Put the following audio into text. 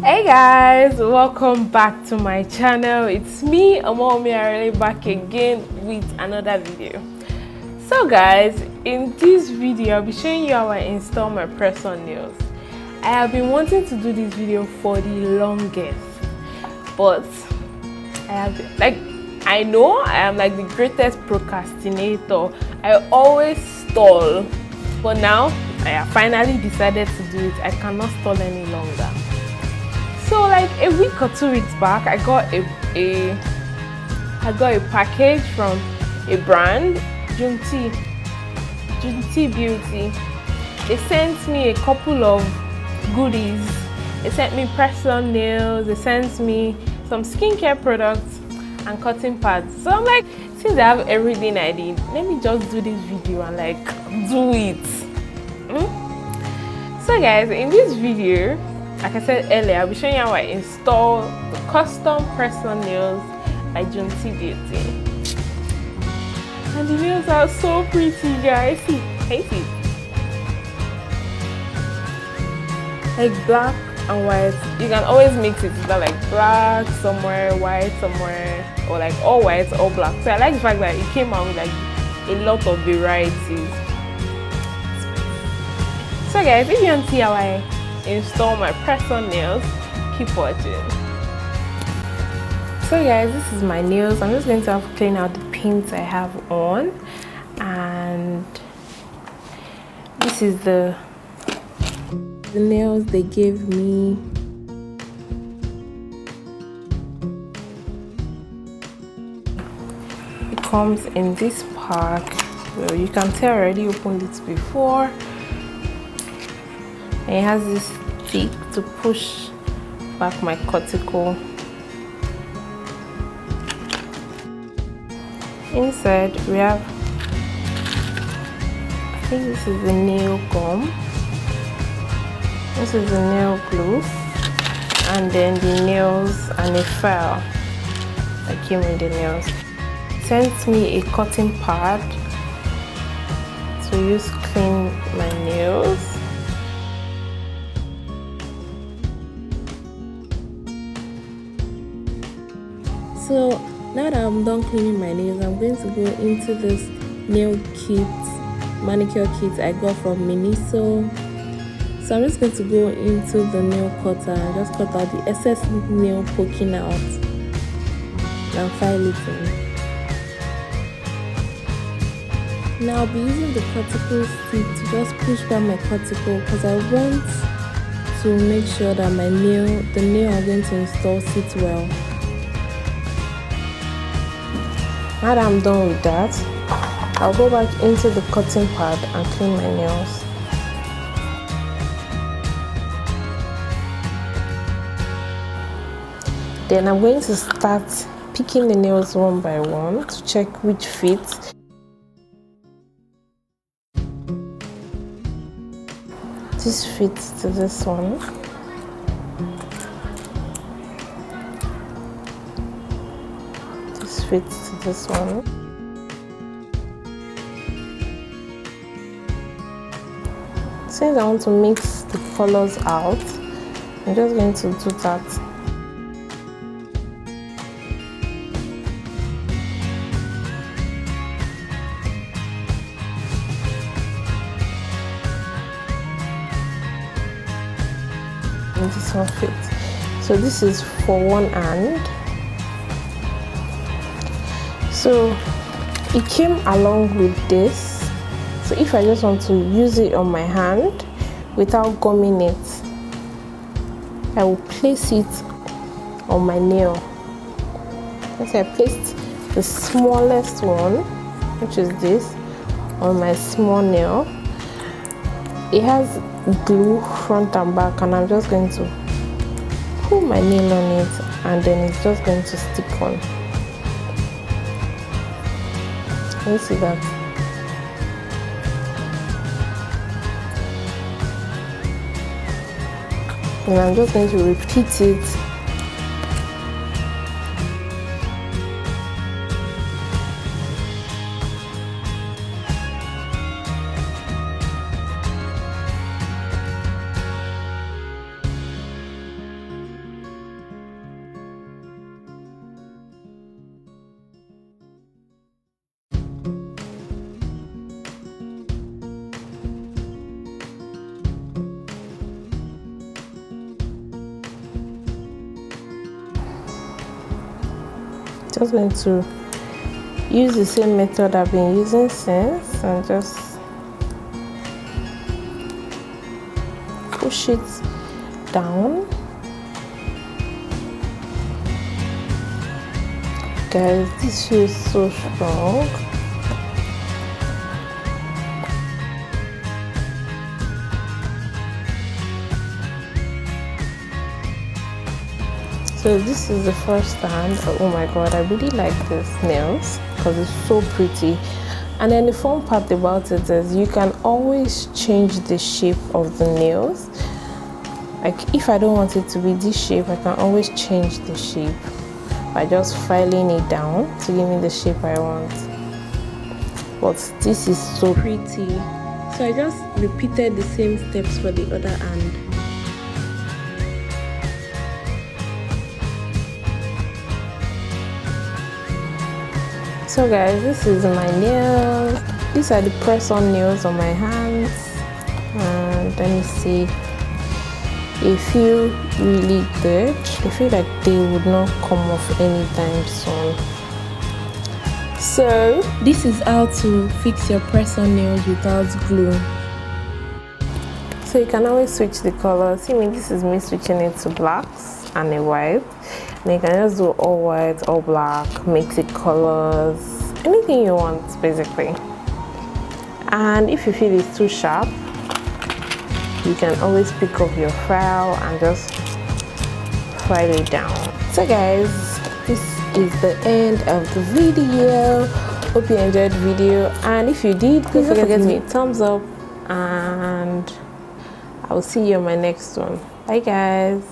Hey guys, welcome back to my channel. It's me, Omomi, back again with another video. So guys, in this video I'll be showing you how I install my press-on nails. I have been wanting to do this video for the longest, but I know I am like the greatest procrastinator. I always stall, but now I have finally decided to do it. I cannot stall any longer. So like a week or 2 weeks back, I got a package from a brand, Junti Beauty. They sent me a couple of goodies. They sent me press-on nails. They sent me some skincare products and cotton pads. So I'm like, since I have everything I need, let me just do this video and like do it. So guys, in this video, like I said earlier, I'll be showing you how I install the custom press-on nails by Junti Beauty. And the nails are so pretty, guys. See, see. Like black and white. You can always mix it. Either like black somewhere, white somewhere, or like all white, all black. So I like the fact that it came out with like a lot of varieties. So guys, if you want to see how I install my press-on nails, keep watching. So guys, this is my nails. I'm just going to have to clean out the paint I have on, and this is the nails they gave me. It comes in this pack. So you can tell I already opened it before. And it has this stick to push back my cuticle. Inside we have, I think this is the nail gum, this is the nail glue, and then the nails and a file that came with the nails. Sent me a cotton pad to use to clean my nails. So now that I'm done cleaning my nails, I'm going to go into this nail kit, manicure kit I got from Miniso. So I'm just going to go into the nail cutter and just cut out the excess nail poking out and file it in. Now I'll be using the cuticle stick to just push back my cuticle because I want to make sure that the nail I'm going to install sits well. Now that I'm done with that, I'll go back into the cotton pad and clean my nails. Then I'm going to start picking the nails one by one to check which fits. This fits to this one. This fits to this one. Since I want to mix the colors out, I'm just going to do that. And this one fits. So this is for one hand. So it came along with this. So if I just want to use it on my hand without gumming it, I will place it on my nail. So I placed the smallest one, which is this, on my small nail. It has glue front and back, and I'm just going to pull my nail on it, and then it's just going to stick on. Can you see that? And I'm just going to repeat it. just going to use the same method I've been using since and just push it down. Guys, this feels so strong. So this is the first hand. Oh my god, I really like this nails because it's so pretty. And then the fun part about it is you can always change the shape of the nails. Like if I don't want it to be this shape, I can always change the shape by just filing it down to give me the shape I want. But this is so pretty. So I just repeated the same steps for the other hand. So guys, this is my nails. These are the press-on nails on my hands. And let me see. They feel really good. I feel like they would not come off anytime soon. So this is how to fix your press-on nails without glue. So you can always switch the colors. See me, this is me switching it to blacks and a white. And you can just do all white, all black, mix it colors, anything you want basically. And if you feel it's too sharp, you can always pick up your file and just file it down. So guys, this is the end of the video. Hope you enjoyed the video, and if you did, please don't forget to give me a thumbs up, and I will see you on my next one. Bye guys.